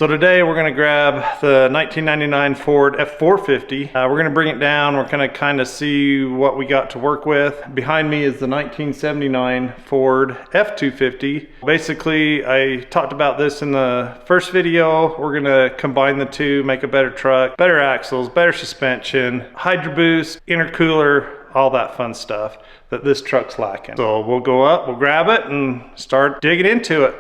So today we're going to grab the 1999 Ford F-450. We're going to bring it down. We're going to kind of see what we got to work with. Behind me is the 1979 Ford F-250. Basically, I talked about this in the first video. We're going to combine the two, make a better truck, better axles, better suspension, Hydro Boost, intercooler, all that fun stuff that this truck's lacking. So we'll go up, we'll grab it, and start digging into it.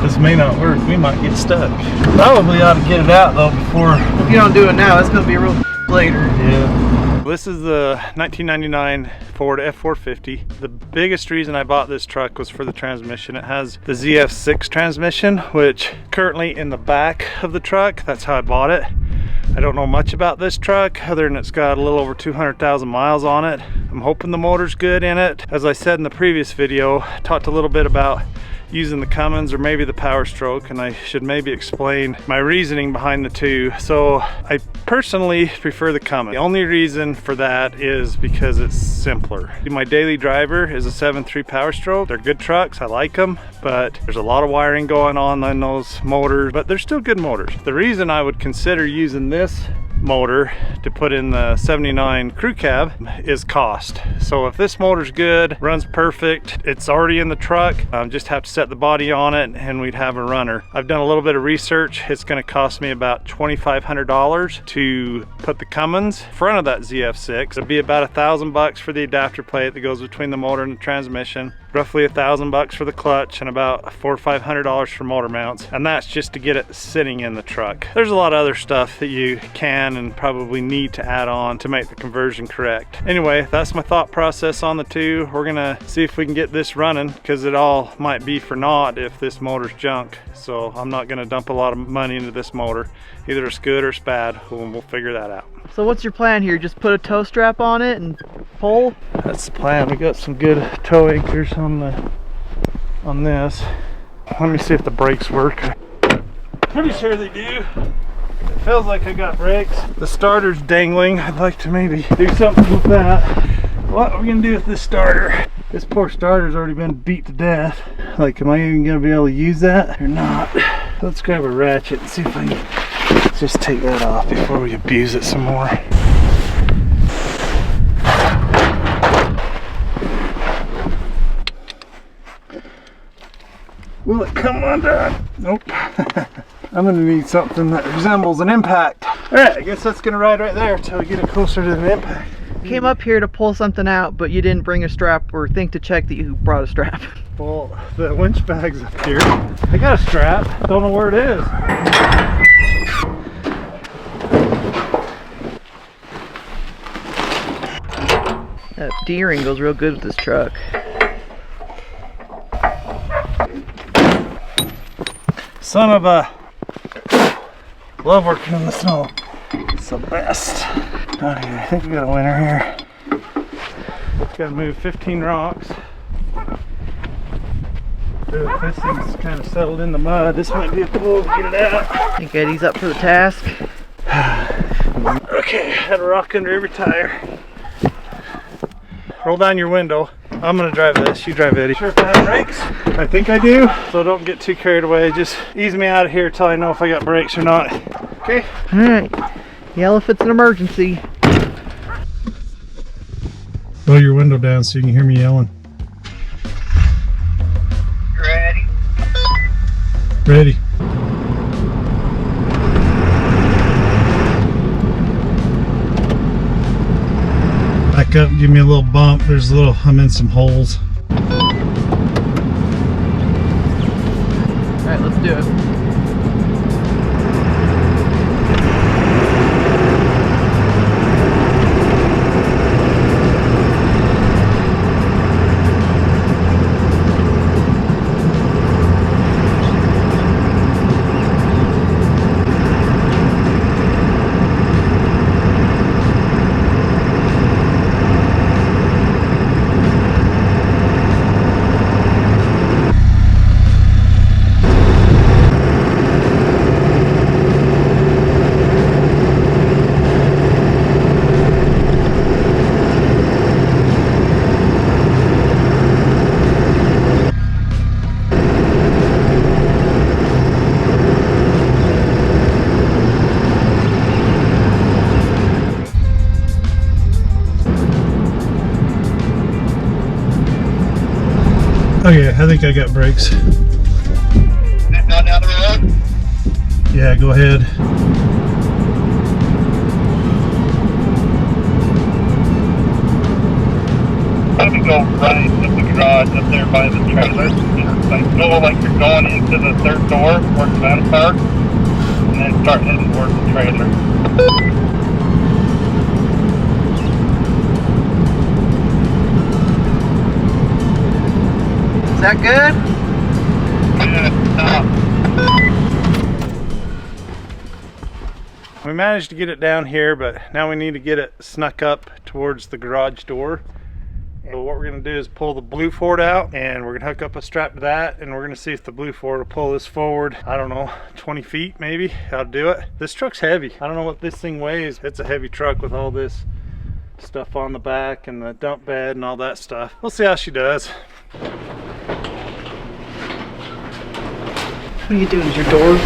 This may not work. We might get stuck. Probably ought to get it out though before. If you don't do it now, it's gonna be real later. Yeah. This is the 1999 Ford F-450. The biggest reason I bought this truck was for the transmission. It has the ZF6 transmission, which currently in the back of the truck. That's how I bought it. I don't know much about this truck other than it's got a little over 200,000 miles on it. I'm hoping the motor's good in it. As I said in the previous video, I talked a little bit about using the Cummins or maybe the Power Stroke, and I should maybe explain my reasoning behind the two. So I personally prefer the Cummins. The only reason for that is because it's simpler. My daily driver is a 7.3 Power Stroke. They're good trucks, I like them, but there's a lot of wiring going on those motors, but they're still good motors. The reason I would consider using this motor to put in the 79 crew cab is cost. So if this motor's good, runs perfect, it's already in the truck, just have to set the body on it and we'd have a runner. I've done a little bit of research. It's going to cost me about $2,500 to put the Cummins front of that ZF6. It'll be about $1,000 for the adapter plate that goes between the motor and the transmission, roughly $1,000 for the clutch, and about $400 or $500 for motor mounts, and that's just to get it sitting in the truck. There's a lot of other stuff that you can and probably need to add on to make the conversion correct. Anyway, that's my thought process on the two. We're gonna see if we can get this running, because it all might be for naught if this motor's junk. So I'm not gonna dump a lot of money into this motor. Either it's good or it's bad. We'll figure that out. So what's your plan here? Just put a tow strap on it and pull? That's the plan. We got some good tow anchors on this. Let me see if the brakes work. Pretty sure they do. It feels like I got brakes. The starter's dangling. I'd like to maybe do something with that. What are we gonna do with this starter? This poor starter's already been beat to death. Like, am I even gonna be able to use that or not? Let's grab a ratchet and see if I can just take that off before we abuse it some more. Will it come undone? Nope. I'm gonna need something that resembles an impact. All right, I guess that's gonna ride right there until we get it closer to the impact. Came up here to pull something out, but you didn't bring a strap or think to check that you brought a strap. Well, the winch bag's up here. I got a strap, don't know where it is. That D-ring goes real good with this truck. Son of a... Love working in the snow. It's the best. Out here, I think we got a winner here. Gotta move 15 rocks. This thing's kind of settled in the mud. This might be a pull to get it out. Think Eddie's up for the task? Okay, had a rock under every tire. Roll down your window. I'm gonna drive this, you drive Eddie. Sure if I have brakes? I think I do, so don't get too carried away. Just ease me out of here till I know if I got brakes or not. Okay? Alright, yell if it's an emergency. Roll your window down so you can hear me yelling. Ready? Ready. Back up, give me a little bump. I'm in some holes. Alright, let's do it. Okay, I think I got brakes. Not down the road? Yeah, go ahead. Let me go right to the garage up there by the trailer. Like go like you're going into the third door where the van parked, and then start heading towards the trailer. Is that good? Yeah, We managed to get it down here, but now we need to get it snuck up towards the garage door. So what we're going to do is pull the blue Ford out, and we're going to hook up a strap to that, and we're going to see if the blue Ford will pull this forward, I don't know, 20 feet maybe. I'll do it. This truck's heavy. I don't know what this thing weighs. It's a heavy truck with all this stuff on the back and the dump bed and all that stuff. We'll see how she does. What are you doing? Is your door?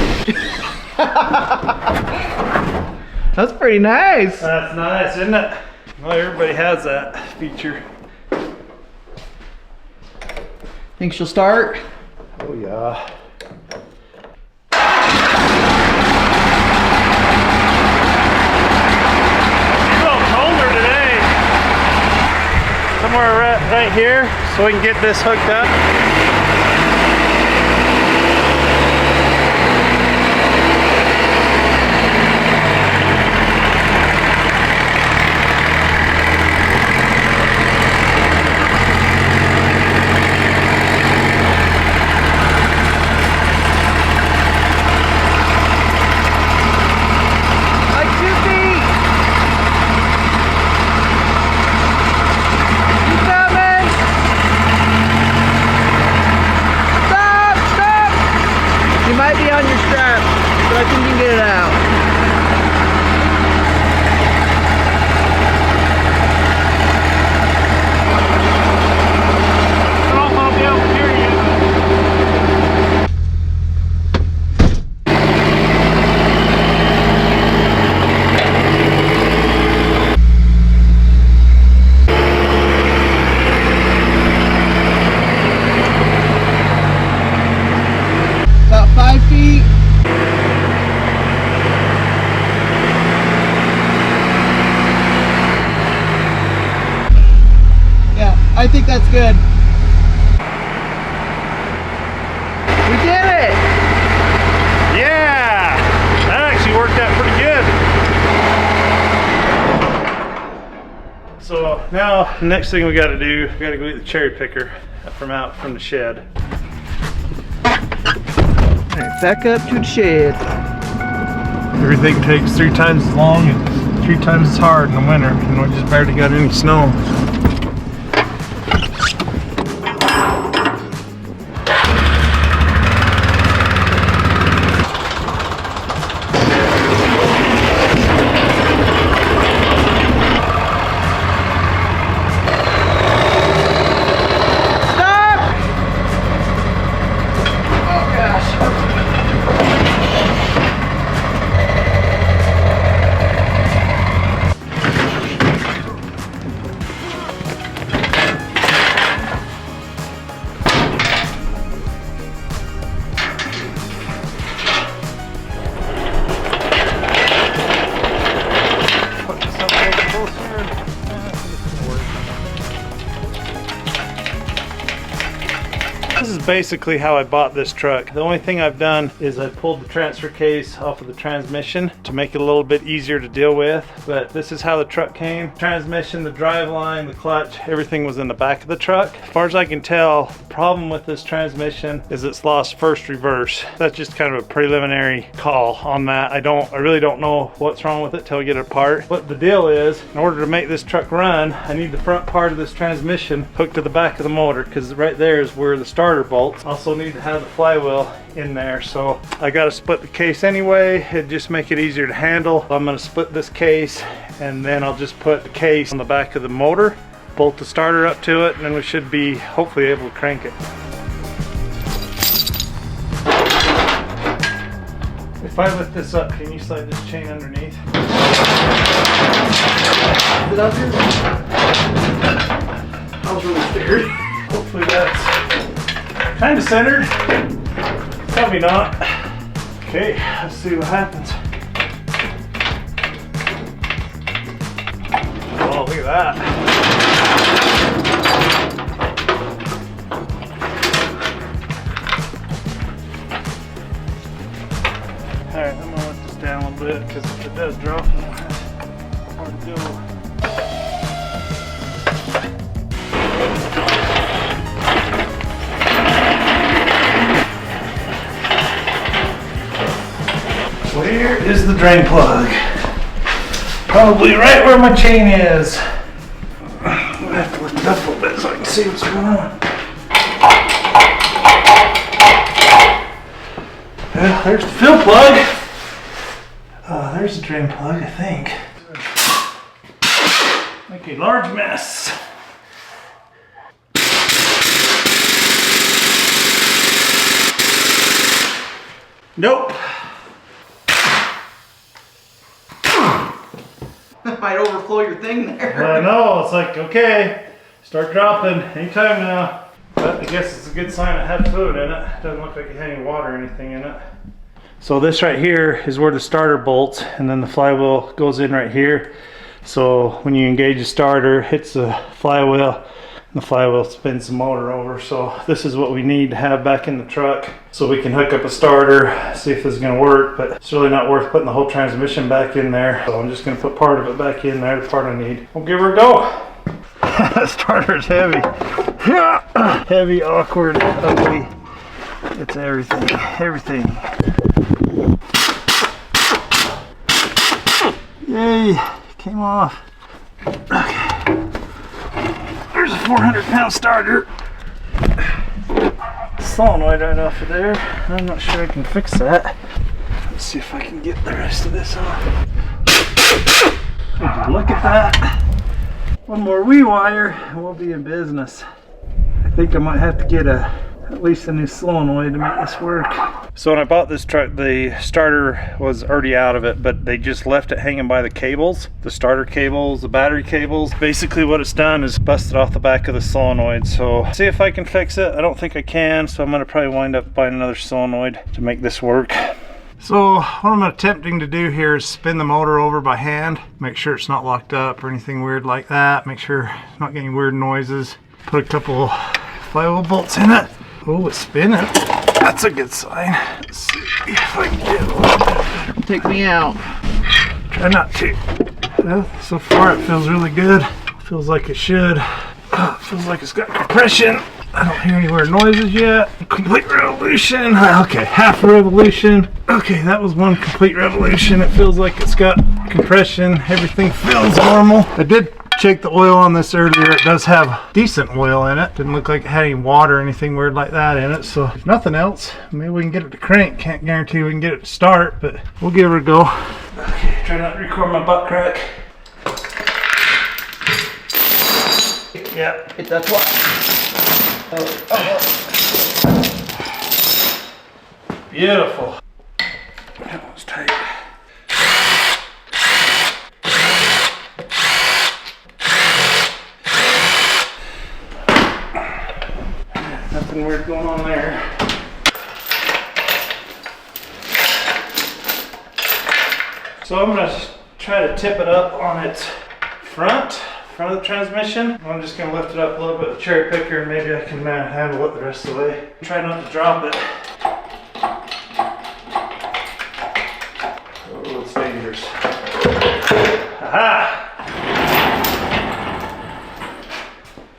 That's pretty nice. That's nice, isn't it? Well, everybody has that feature. Think she'll start? Oh yeah. It's a little colder today. Somewhere right here, so we can get this hooked up. I think that's good. We did it! Yeah! That actually worked out pretty good. So now, the next thing we gotta do, we gotta go get the cherry picker from the shed. Alright, back up to the shed. Everything takes 3 times as long and 3 times as hard in the winter, and we just barely got any snow. This is basically how I bought this truck. The only thing I've done is I pulled the transfer case off of the transmission to make it a little bit easier to deal with, but this is how the truck came. Transmission, the driveline, the clutch, everything was in the back of the truck. As far as I can tell, the problem with this transmission is it's lost first reverse. That's just kind of a preliminary call on that. I really don't know what's wrong with it till I get it apart. What the deal is, in order to make this truck run, I need the front part of this transmission hooked to the back of the motor, because right there is where the starter bolts. Also need to have the flywheel in there, so I got to split the case anyway. It'd just make it easier to handle. I'm going to split this case, and then I'll just put the case on the back of the motor, bolt the starter up to it, and then we should be hopefully able to crank it. If I lift this up, can you slide this chain underneath? Is it up here? I was really scared. Hopefully that's Kind of centered. Probably not. Okay, let's see what happens. Oh, look at that. Alright, I'm gonna let this down a little bit because if it does drop, it's hard to go. Where is the drain plug? Probably right where my chain is. I'm gonna have to lift it up a little bit so I can see what's going on. Well, there's the fill plug. There's the drain plug, I think. Make a large mess. Nope. Might overflow your thing there. I know, it's like, okay, start dropping anytime now. But I guess it's a good sign it had food in it. Doesn't look like it had any water or anything in it. So this right here is where the starter bolts, and then the flywheel goes in right here. So when you engage the starter, hits the flywheel, and the flywheel spins the motor over. So this is what we need to have back in the truck so we can hook up a starter, see if this is going to work. But it's really not worth putting the whole transmission back in there. So I'm just going to put part of it back in there, the part I need. We'll give her a go. That starter's heavy. Heavy, awkward, ugly. It's everything. Everything. Yay! Came off. Okay. There's a 400-pound starter. Solenoid right off of there. I'm not sure I can fix that. Let's see if I can get the rest of this off. Would you look at that? One more wee wire and we'll be in business. I think I might have to get at least a new solenoid to make this work. So when I bought this truck, the starter was already out of it, but they just left it hanging by the cables, the starter cables, the battery cables. Basically what it's done is busted off the back of the solenoid. So see if I can fix it. I don't think I can, so I'm gonna probably wind up buying another solenoid to make this work. So what I'm attempting to do here is spin the motor over by hand, make sure it's not locked up or anything weird like that, make sure it's not getting weird noises. Put a couple flywheel bolts in it. Oh, it's spinning. That's a good sign. Let's see if I can get a little bit better. Take me out. Try not to. Well, so far it feels really good. Feels like it should. Feels like it's got compression. I don't hear any weird noises yet. Complete revolution. Okay, half a revolution. Okay, that was one complete revolution. It feels like it's got compression. Everything feels normal. I did check the oil on this earlier. It does have decent oil in it. Didn't look like it had any water or anything weird like that in it. So if nothing else, maybe we can get it to crank. Can't guarantee we can get it to start, but we'll give her a go. Okay, try not to record my butt crack. Yeah. Hit that plug. Beautiful. That was tight. Nothing weird going on there. So I'm going to try to tip it up on its front of the transmission. I'm just going to lift it up a little bit with a cherry picker and maybe I can handle it the rest of the way. Try not to drop it. Oh, it's dangerous. Aha!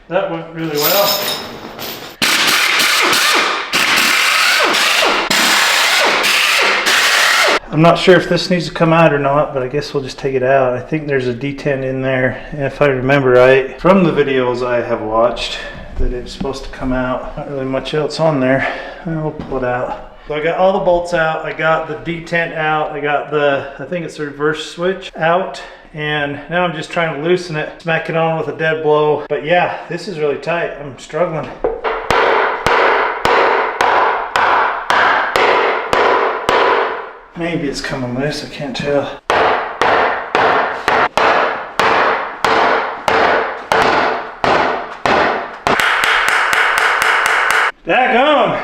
That went really well. I'm not sure if this needs to come out or not, but I guess we'll just take it out. I think there's a detent in there, and if I remember right from the videos I have watched, that it's supposed to come out. Not really much else on there. We'll pull it out. So I got all the bolts out, I got the detent out, I got the, I think it's the reverse switch out, and now I'm just trying to loosen it, smack it on with a dead blow. But yeah, this is really tight. I'm struggling. Maybe it's coming loose, I can't tell. Daggone!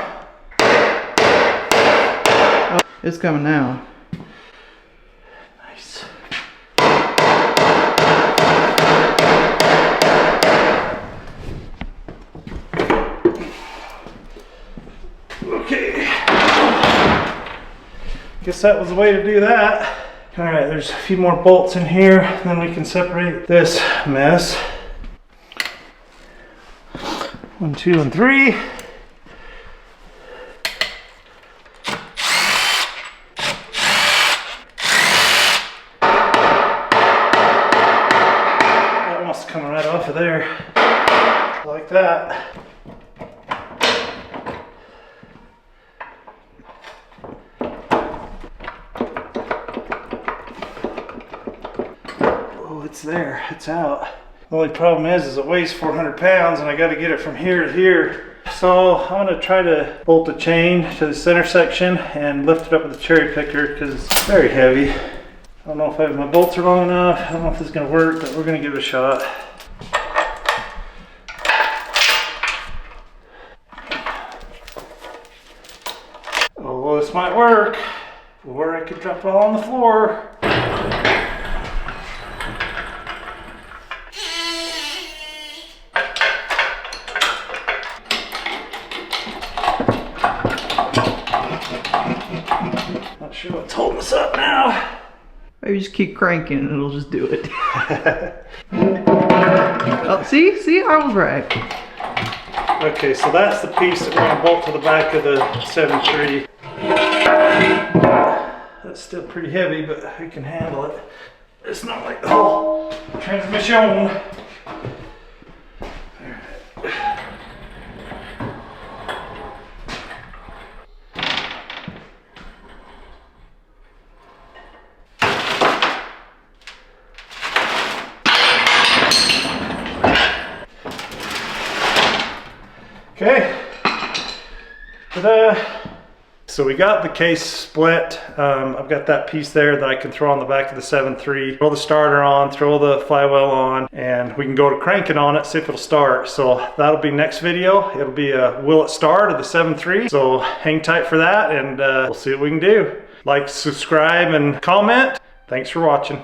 It's coming now. Nice. Okay. Guess that was the way to do that. All right, there's a few more bolts in here, then we can separate this mess. 1, 2, and 3. That wants to come right off of there, like that. It's there, it's out. The only problem is it weighs 400 pounds and I got to get it from here to here. So I'm going to try to bolt the chain to the center section and lift it up with a cherry picker because it's very heavy. I don't know if my bolts are long enough. I don't know if this is going to work, but we're going to give it a shot. Oh, well, this might work. Or I could drop it all on the floor. Not sure what's holding us up now. Maybe just keep cranking and it'll just do it. Oh, see, I was right. Okay, so that's the piece that we're going to bolt to the back of the 7.3. That's still pretty heavy, but we can handle it. It's not like the whole transmission. Okay, ta-da! So we got the case split. I've got that piece there that I can throw on the back of the 7.3, throw the starter on, throw the flywheel on, and we can go to cranking on it, see if it'll start. So that'll be next video. It'll be a will it start of the 7.3. So hang tight for that and we'll see what we can do. Like, subscribe, and comment. Thanks for watching.